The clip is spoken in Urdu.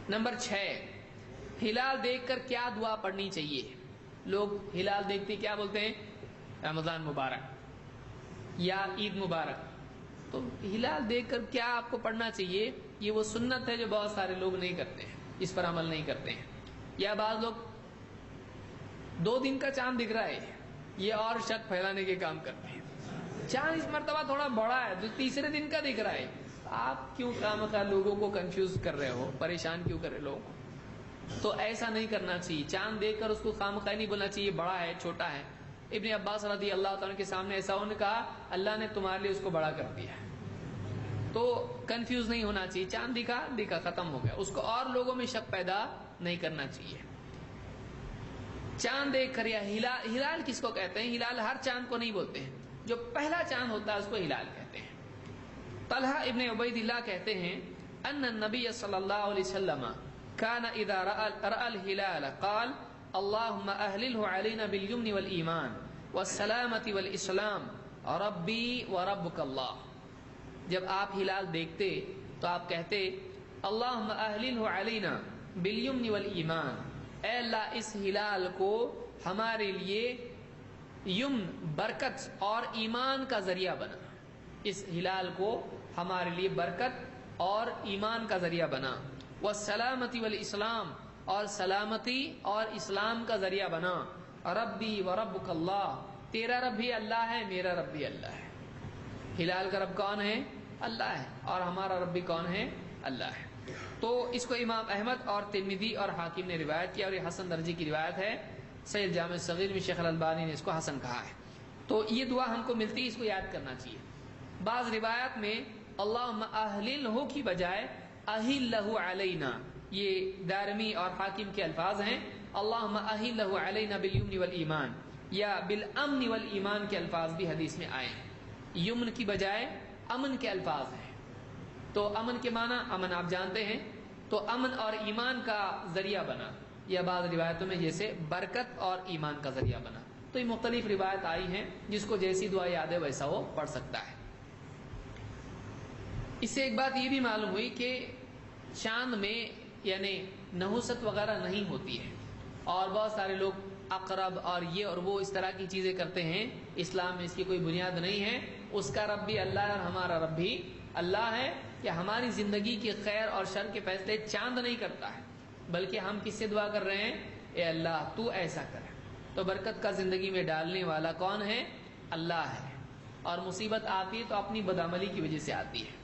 نمبر 6، ہلال دیکھ کر کیا دعا پڑھنی چاہیے؟ لوگ ہلال دیکھتے کیا بولتے ہیں؟ رمضان مبارک یا عید مبارک. تو ہلال دیکھ کر کیا آپ کو پڑھنا چاہیے؟ یہ وہ سنت ہے جو بہت سارے لوگ نہیں کرتے ہیں، اس پر عمل نہیں کرتے ہیں. یا بعض لوگ 2 دن کا چاند دکھ رہا ہے، یہ اور شک پھیلانے کے کام کرتے ہیں. چاند اس مرتبہ تھوڑا بڑا ہے، جو تیسرے دن کا دکھ رہا ہے. آپ کیوں خواہ لوگوں کو کنفیوز کر رہے ہو، پریشان کیوں کر رہے لوگوں کو؟ تو ایسا نہیں کرنا چاہیے. چاند دیکھ کر اس کو خواہ نہیں بولنا چاہیے بڑا ہے چھوٹا ہے. ابن عباس رضی اللہ تعالیٰ کے سامنے ایسا انہوں نے کہا اللہ نے تمہارے لیے اس کو بڑا کر دیا. تو کنفیوز نہیں ہونا چاہیے. چاند دکھا ختم ہو گیا، اس کو اور لوگوں میں شک پیدا نہیں کرنا چاہیے. چاند دیکھ کر یا ہلال کس کو کہتے ہیں؟ ہلال ہر چاند کو نہیں بولتے ہیں، جو پہلا چاند ہوتا ہے اس کو ہلال کہتے ہیں. طلحہ ابن عبید اللہ کہتے ہیں ان النبی صلی اللہ علیہ وسلم كان اذا رأى الهلال قال اللهم اهلله علينا باليمن والایمان والسلامة والاسلام ربی وربک اللہ. جب آپ ہلال دیکھتے تو آپ کہتے اللہم اہللہ علینا بالیمن والایمان، اے اللہ اس ہلال کو ہمارے لیے یمن برکت اور ایمان کا ذریعہ بنا. اس ہلال کو ہمارے لیے برکت اور ایمان کا ذریعہ بنا. والسلامتی والاسلام، اور سلامتی اور اسلام کا ذریعہ بنا. ربی وربک اللہ، تیرا رب بھی اللہ ہے، میرا رب بھی اللہ ہے. ہلال کا رب کون ہے؟ اللہ ہے، اور ہمارا رب بھی کون ہے؟ اللہ ہے. تو اس کو امام احمد اور ترمذی اور حاکم نے روایت کیا، اور یہ حسن درجے کی روایت ہے. صحیح جامع صغیر میں شیخ الالبانی نے اس کو حسن کہا ہے. تو یہ دعا ہم کو ملتی ہے، اس کو یاد کرنا چاہیے. بعض روایت میں اللہم اہللہ کی بجائے اہلہ علینا، یہ دارمی اور حاکم کے الفاظ ہیں. اللہم اہلہ علینا بالیمن والایمان یا بالامن والایمان کے الفاظ بھی حدیث میں آئے ہیں. یمن کی بجائے امن کے الفاظ ہیں. تو امن کے معنی امن آپ جانتے ہیں، تو امن اور ایمان کا ذریعہ بنا، یا بعض روایتوں میں جیسے برکت اور ایمان کا ذریعہ بنا. تو یہ مختلف روایت آئی ہیں، جس کو جیسی دعا یاد ہے ویسا وہ پڑھ سکتا ہے. اس سے ایک بات یہ بھی معلوم ہوئی کہ چاند میں یعنی نحوست وغیرہ نہیں ہوتی ہے، اور بہت سارے لوگ اقرب اور یہ اور وہ اس طرح کی چیزیں کرتے ہیں. اسلام میں اس کی کوئی بنیاد نہیں ہے. اس کا رب بھی اللہ ہے اور ہمارا رب بھی اللہ ہے. کہ ہماری زندگی کے خیر اور شر کے فیصلے چاند نہیں کرتا ہے، بلکہ ہم کس سے دعا کر رہے ہیں؟ اے اللہ تو ایسا کر. تو برکت کا زندگی میں ڈالنے والا کون ہے؟ اللہ ہے. اور مصیبت آتی ہے تو اپنی بدعملی کی وجہ سے آتی ہے.